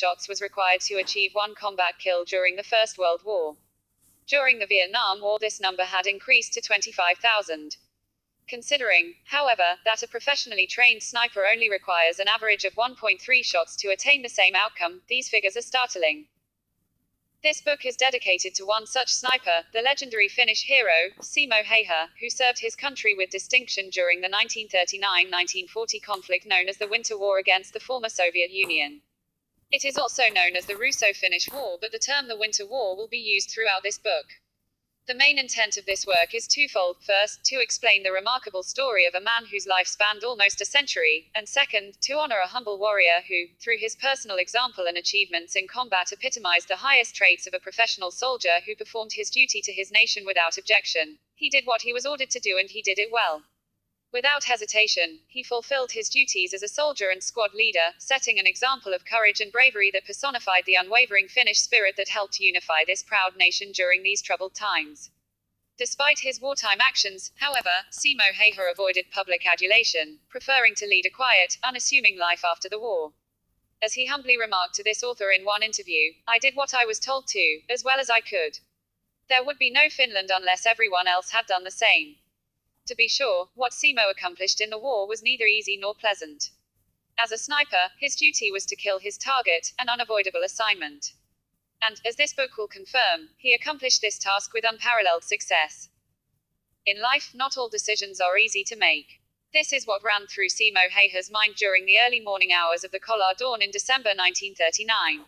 shots was required to achieve 1 combat kill during the First World War. During the Vietnam War, this number had increased to 25,000. Considering, however, that a professionally trained sniper only requires an average of 1.3 shots to attain the same outcome, these figures are startling. This book is dedicated to one such sniper, the legendary Finnish hero, Simo Häyhä, who served his country with distinction during the 1939-1940 conflict known as the Winter War against the former Soviet Union. It is also known as the Russo-Finnish War, but the term the Winter War will be used throughout this book. The main intent of this work is twofold: first, to explain the remarkable story of a man whose life spanned almost a century, and second, to honor a humble warrior who, through his personal example and achievements in combat, epitomized the highest traits of a professional soldier who performed his duty to his nation without objection. He did what he was ordered to do, and he did it well. Without hesitation, he fulfilled his duties as a soldier and squad leader, setting an example of courage and bravery that personified the unwavering Finnish spirit that helped unify this proud nation during these troubled times. Despite his wartime actions, however, Simo Häyhä avoided public adulation, preferring to lead a quiet, unassuming life after the war. As he humbly remarked to this author in one interview, "I did what I was told to, as well as I could. There would be no Finland unless everyone else had done the same." To be sure, what Simo accomplished in the war was neither easy nor pleasant. As a sniper, his duty was to kill his target, an unavoidable assignment. And, as this book will confirm, he accomplished this task with unparalleled success. In life, not all decisions are easy to make. This is what ran through Simo Häyhä's mind during the early morning hours of the Kolar Dawn in December 1939.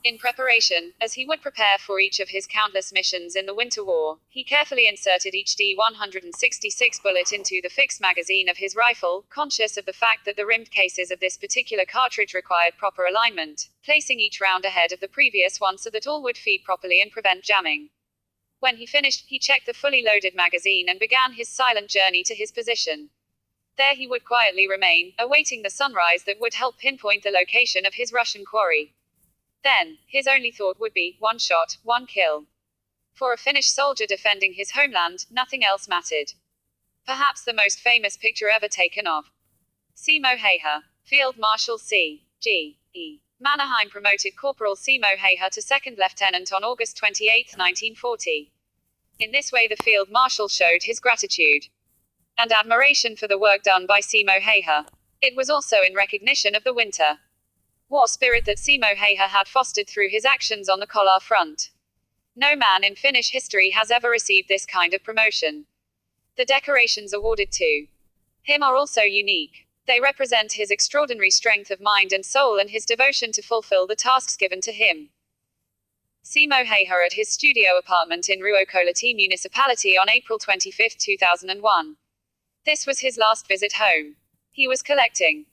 In preparation, as he would prepare for each of his countless missions in the Winter War, he carefully inserted each D-166 bullet into the fixed magazine of his rifle, conscious of the fact that the rimmed cases of this particular cartridge required proper alignment, placing each round ahead of the previous one so that all would feed properly and prevent jamming. When he finished, he checked the fully loaded magazine and began his silent journey to his position. There he would quietly remain, awaiting the sunrise that would help pinpoint the location of his Russian quarry. Then, his only thought would be, 1 shot, 1 kill. For a Finnish soldier defending his homeland, nothing else mattered. Perhaps the most famous picture ever taken of Simo Häyhä. Field Marshal C.G.E. Mannerheim promoted Corporal Simo Häyhä to second lieutenant on August 28, 1940. In this way the Field Marshal showed his gratitude and admiration for the work done by Simo Häyhä. It was also in recognition of the winter war spirit that Simo Häyhä had fostered through his actions on the Kolar front. No man in Finnish history has ever received this kind of promotion. The decorations awarded to him are also unique. They represent his extraordinary strength of mind and soul and his devotion to fulfill the tasks given to him. Simo Häyhä at his studio apartment in Ruokolahti municipality on April 25, 2001. This was his last visit home. He was collecting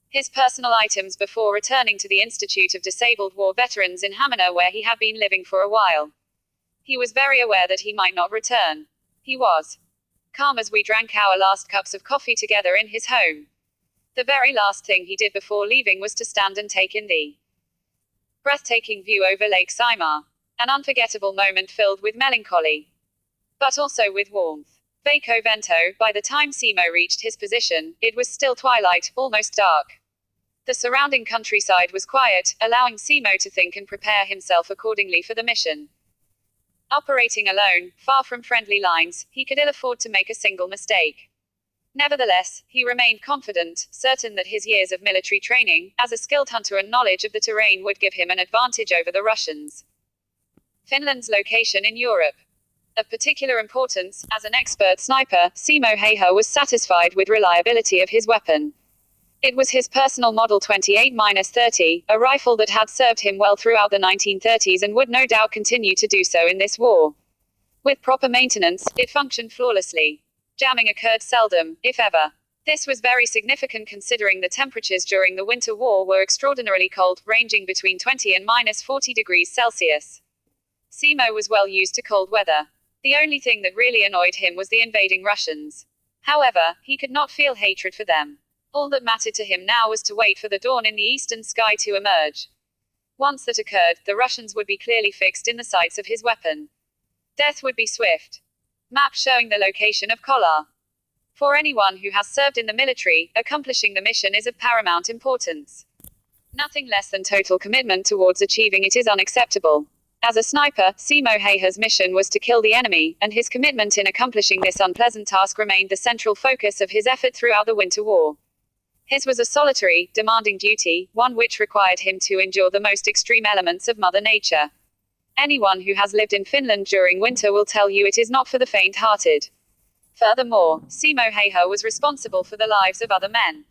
his personal items before returning to the Institute of Disabled War Veterans in Hamina, where he had been living for a while. He was very aware that he might not return. He was calm as we drank our last cups of coffee together in his home. The very last thing he did before leaving was to stand and take in the breathtaking view over Lake Saimaa. An unforgettable moment filled with melancholy, but also with warmth. Veikko Vento, by the time Simo reached his position, it was still twilight, almost dark. The surrounding countryside was quiet, allowing Simo to think and prepare himself accordingly for the mission. Operating alone, far from friendly lines, he could ill afford to make a single mistake. Nevertheless, he remained confident, certain that his years of military training, as a skilled hunter and knowledge of the terrain would give him an advantage over the Russians. Finland's location in Europe. Of particular importance, as an expert sniper, Simo Häyhä was satisfied with reliability of his weapon. It was his personal Model 28-30, a rifle that had served him well throughout the 1930s and would no doubt continue to do so in this war. With proper maintenance, it functioned flawlessly. Jamming occurred seldom, if ever. This was very significant considering the temperatures during the Winter War were extraordinarily cold, ranging between 20 and -40 degrees Celsius. Simo was well used to cold weather. The only thing that really annoyed him was the invading Russians. However, he could not feel hatred for them. All that mattered to him now was to wait for the dawn in the eastern sky to emerge. Once that occurred, the Russians would be clearly fixed in the sights of his weapon. Death would be swift. Map showing the location of Kolar. For anyone who has served in the military, accomplishing the mission is of paramount importance. Nothing less than total commitment towards achieving it is unacceptable. As a sniper, Simo Häyhä's mission was to kill the enemy, and his commitment in accomplishing this unpleasant task remained the central focus of his effort throughout the Winter War. His was a solitary, demanding duty, one which required him to endure the most extreme elements of Mother Nature. Anyone who has lived in Finland during winter will tell you it is not for the faint-hearted. Furthermore, Simo Häyhä was responsible for the lives of other men.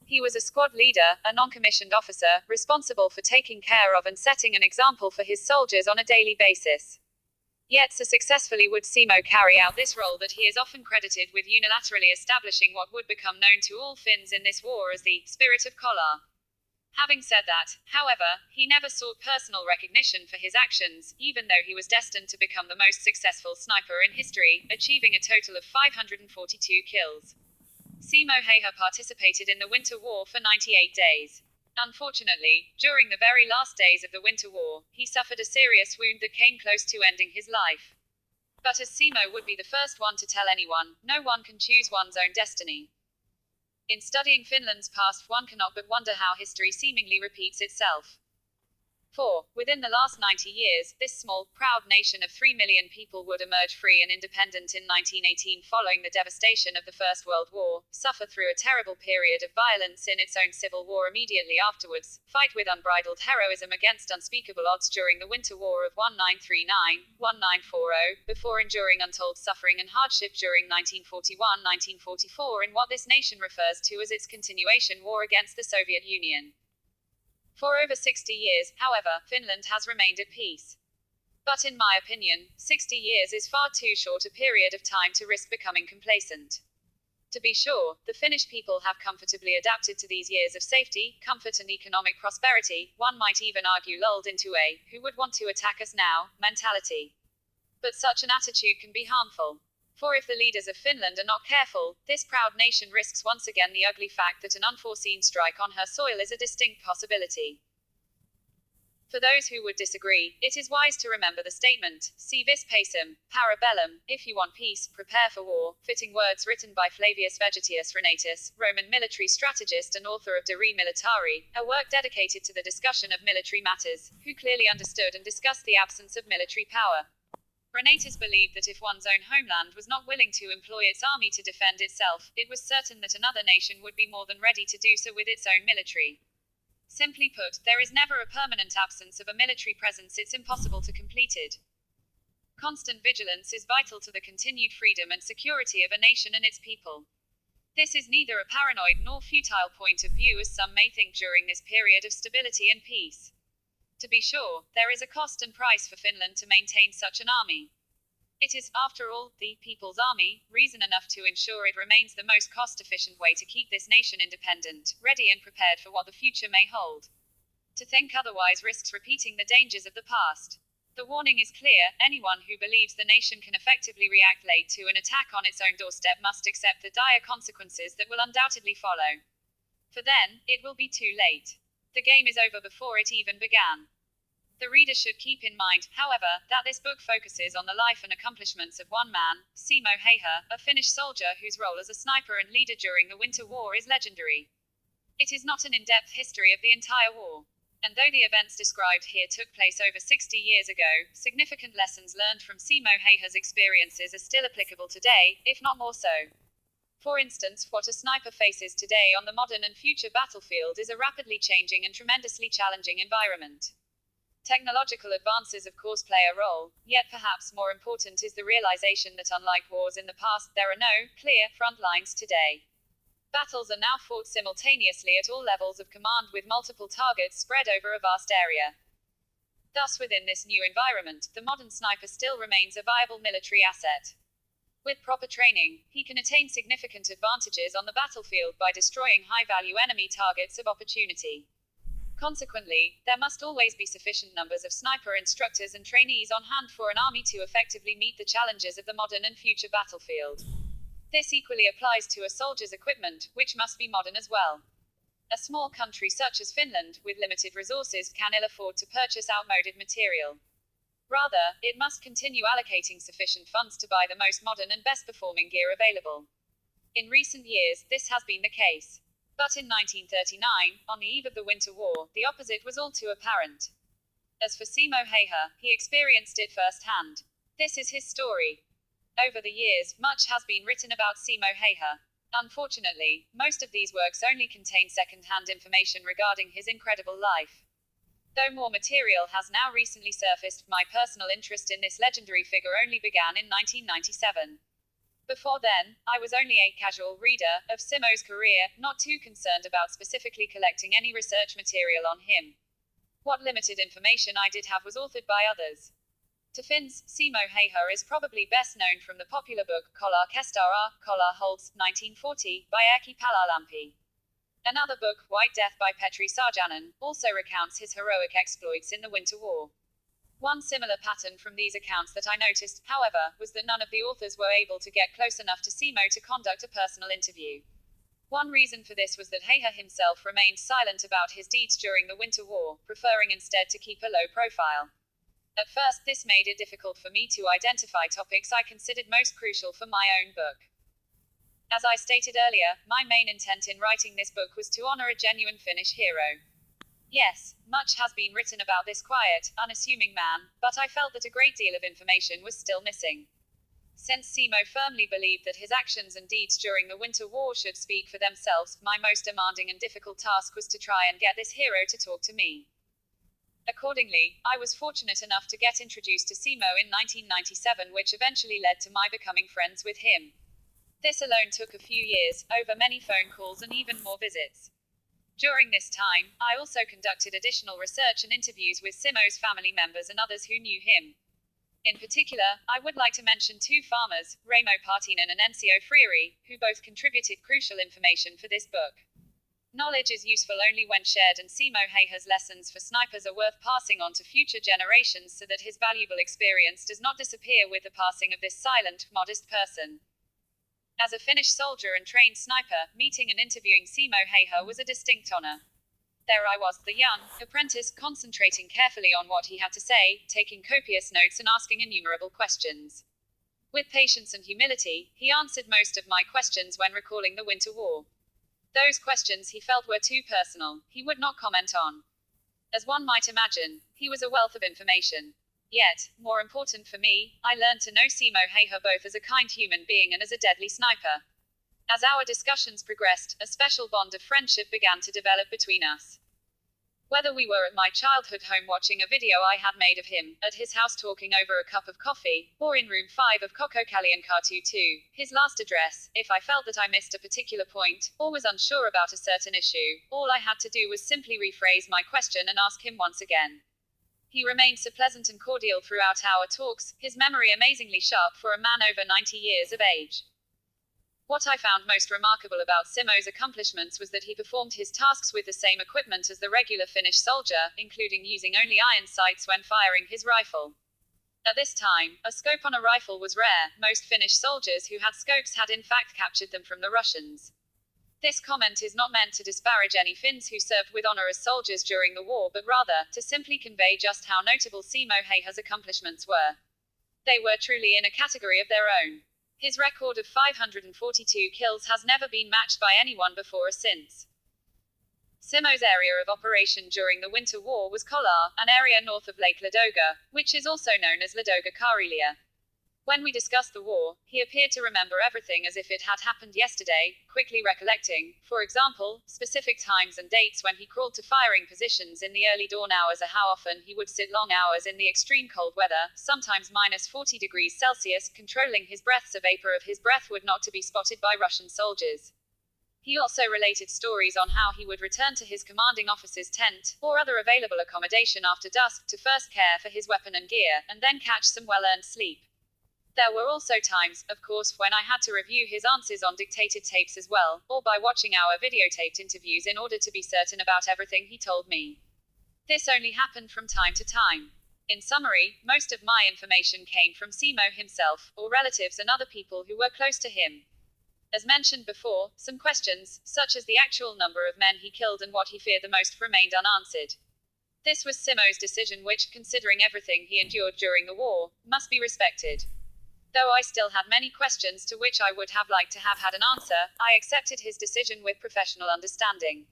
He was a squad leader, a non-commissioned officer, responsible for taking care of and setting an example for his soldiers on a daily basis. Yet so successfully would Simo carry out this role that he is often credited with unilaterally establishing what would become known to all Finns in this war as the spirit of Kolar. Having said that, however, he never sought personal recognition for his actions, even though he was destined to become the most successful sniper in history, achieving a total of 542 kills. Simo Häyhä participated in the Winter War for 98 days. Unfortunately, during the very last days of the Winter War, he suffered a serious wound that came close to ending his life. But as Simo would be the first one to tell anyone, no one can choose one's own destiny. In studying Finland's past, one cannot but wonder how history seemingly repeats itself. For, within the last 90 years, this small, proud nation of 3 million people would emerge free and independent in 1918 following the devastation of the First World War, suffer through a terrible period of violence in its own civil war immediately afterwards, fight with unbridled heroism against unspeakable odds during the Winter War of 1939-1940, before enduring untold suffering and hardship during 1941-1944 in what this nation refers to as its continuation war against the Soviet Union. For over 60 years, however, Finland has remained at peace. But in my opinion, 60 years is far too short a period of time to risk becoming complacent. To be sure, the Finnish people have comfortably adapted to these years of safety, comfort and economic prosperity, one might even argue lulled into a "who would want to attack us now" mentality. But such an attitude can be harmful. For if the leaders of Finland are not careful, this proud nation risks once again the ugly fact that an unforeseen strike on her soil is a distinct possibility. For those who would disagree, it is wise to remember the statement, si vis pacem, para bellum, if you want peace, prepare for war, fitting words written by Flavius Vegetius Renatus, Roman military strategist and author of De Re Militari, a work dedicated to the discussion of military matters, who clearly understood and discussed the absence of military power. Renatus believed that if one's own homeland was not willing to employ its army to defend itself, it was certain that another nation would be more than ready to do so with its own military. Simply put, there is never a permanent absence of a military presence, it's impossible to complete it. Constant vigilance is vital to the continued freedom and security of a nation and its people. This is neither a paranoid nor futile point of view as some may think during this period of stability and peace. To be sure, there is a cost and price for Finland to maintain such an army. It is, after all, the people's army, reason enough to ensure it remains the most cost-efficient way to keep this nation independent, ready and prepared for what the future may hold. To think otherwise risks repeating the dangers of the past. The warning is clear, anyone who believes the nation can effectively react late to an attack on its own doorstep must accept the dire consequences that will undoubtedly follow. For then, it will be too late. The game is over before it even began. The reader should keep in mind, however, that this book focuses on the life and accomplishments of one man, Simo Häyhä, a Finnish soldier whose role as a sniper and leader during the Winter War is legendary. It is not an in-depth history of the entire war. And though the events described here took place over 60 years ago, significant lessons learned from Simo Häyhä's experiences are still applicable today, if not more so. For instance, what a sniper faces today on the modern and future battlefield is a rapidly changing and tremendously challenging environment. Technological advances of course play a role, yet perhaps more important is the realization that unlike wars in the past, there are no clear front lines today. Battles are now fought simultaneously at all levels of command with multiple targets spread over a vast area. Thus, within this new environment, the modern sniper still remains a viable military asset. With proper training, he can attain significant advantages on the battlefield by destroying high-value enemy targets of opportunity. Consequently, there must always be sufficient numbers of sniper instructors and trainees on hand for an army to effectively meet the challenges of the modern and future battlefield. This equally applies to a soldier's equipment, which must be modern as well. A small country such as Finland, with limited resources, can ill afford to purchase outmoded material. Rather, it must continue allocating sufficient funds to buy the most modern and best performing gear available. In recent years, this has been the case. But in 1939, on the eve of the Winter War, the opposite was all too apparent. As for Simo Häyhä, he experienced it firsthand. This is his story. Over the years, much has been written about Simo Häyhä. Unfortunately, most of these works only contain second-hand information regarding his incredible life. Though more material has now recently surfaced, my personal interest in this legendary figure only began in 1997. Before then, I was only a casual reader of Simo's career, not too concerned about specifically collecting any research material on him. What limited information I did have was authored by others. To Finns, Simo Häyhä is probably best known from the popular book Kolar Kestara, Kolar Holds, 1940, by Erkki Palolampi. Another book, White Death by Petri Sarjanen, also recounts his heroic exploits in the Winter War. One similar pattern from these accounts that I noticed, however, was that none of the authors were able to get close enough to Simo to conduct a personal interview. One reason for this was that Häyhä himself remained silent about his deeds during the Winter War, preferring instead to keep a low profile. At first, this made it difficult for me to identify topics I considered most crucial for my own book. As I stated earlier, my main intent in writing this book was to honor a genuine Finnish hero. Yes, much has been written about this quiet, unassuming man, but I felt that a great deal of information was still missing. Since Simo firmly believed that his actions and deeds during the Winter War should speak for themselves, my most demanding and difficult task was to try and get this hero to talk to me. Accordingly, I was fortunate enough to get introduced to Simo in 1997, which eventually led to my becoming friends with him. This alone took a few years, over many phone calls and even more visits. During this time, I also conducted additional research and interviews with Simo's family members and others who knew him. In particular, I would like to mention two farmers, Raimo Partinen and Ensio Frieri, who both contributed crucial information for this book. Knowledge is useful only when shared, and Simo Häyhä's lessons for snipers are worth passing on to future generations so that his valuable experience does not disappear with the passing of this silent, modest person. As a Finnish soldier and trained sniper, meeting and interviewing Simo Häyhä was a distinct honor. There I was, the young apprentice, concentrating carefully on what he had to say, taking copious notes and asking innumerable questions. With patience and humility, he answered most of my questions when recalling the Winter War. Those questions he felt were too personal, he would not comment on. As one might imagine, he was a wealth of information. Yet, more important for me, I learned to know Simo Häyhä both as a kind human being and as a deadly sniper. As our discussions progressed, a special bond of friendship began to develop between us. Whether we were at my childhood home watching a video I had made of him, at his house talking over a cup of coffee, or in room 5 of Kokokaliankatu 2, his last address, if I felt that I missed a particular point, or was unsure about a certain issue, all I had to do was simply rephrase my question and ask him once again. He remained so pleasant and cordial throughout our talks, his memory amazingly sharp for a man over 90 years of age. What I found most remarkable about Simo's accomplishments was that he performed his tasks with the same equipment as the regular Finnish soldier, including using only iron sights when firing his rifle. At this time, a scope on a rifle was rare. Most Finnish soldiers who had scopes had in fact captured them from the Russians. This comment is not meant to disparage any Finns who served with honor as soldiers during the war, but rather, to simply convey just how notable Simo Häyhä's accomplishments were. They were truly in a category of their own. His record of 542 kills has never been matched by anyone before or since. Simo's area of operation during the Winter War was Kolar, an area north of Lake Ladoga, which is also known as Ladoga Karelia. When we discussed the war, he appeared to remember everything as if it had happened yesterday, quickly recollecting, for example, specific times and dates when he crawled to firing positions in the early dawn hours, or how often he would sit long hours in the extreme cold weather, sometimes minus 40 degrees Celsius, controlling his breath so vapor of his breath would not to be spotted by Russian soldiers. He also related stories on how he would return to his commanding officer's tent, or other available accommodation after dusk, to first care for his weapon and gear, and then catch some well-earned sleep. There were also times, of course, when I had to review his answers on dictated tapes as well, or by watching our videotaped interviews in order to be certain about everything he told me. This only happened from time to time. In summary, most of my information came from Simo himself, or relatives and other people who were close to him. As mentioned before, some questions, such as the actual number of men he killed and what he feared the most, remained unanswered. This was Simo's decision, which, considering everything he endured during the war, must be respected. Though I still had many questions to which I would have liked to have had an answer, I accepted his decision with professional understanding.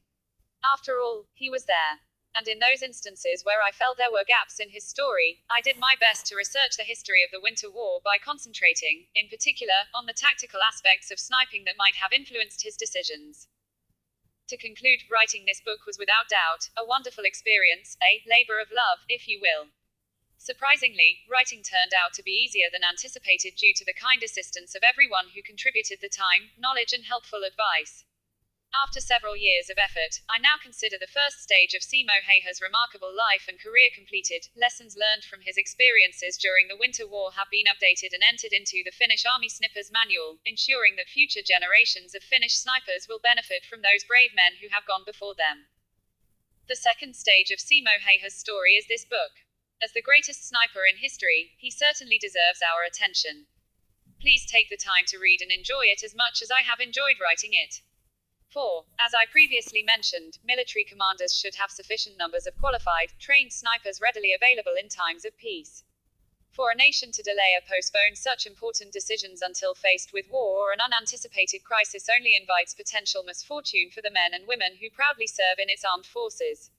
After all, he was there. And in those instances where I felt there were gaps in his story, I did my best to research the history of the Winter War by concentrating, in particular, on the tactical aspects of sniping that might have influenced his decisions. To conclude, writing this book was without doubt a wonderful experience, a labor of love, if you will. Surprisingly, writing turned out to be easier than anticipated due to the kind assistance of everyone who contributed the time, knowledge, and helpful advice. After several years of effort, I now consider the first stage of Simo Häyhä's remarkable life and career completed. Lessons learned from his experiences during the Winter War have been updated and entered into the Finnish Army Snipers Manual, ensuring that future generations of Finnish snipers will benefit from those brave men who have gone before them. The second stage of Simo Häyhä's story is this book. As the greatest sniper in history, he certainly deserves our attention. Please take the time to read and enjoy it as much as I have enjoyed writing it. 4. As I previously mentioned, military commanders should have sufficient numbers of qualified, trained snipers readily available in times of peace. For a nation to delay or postpone such important decisions until faced with war or an unanticipated crisis only invites potential misfortune for the men and women who proudly serve in its armed forces.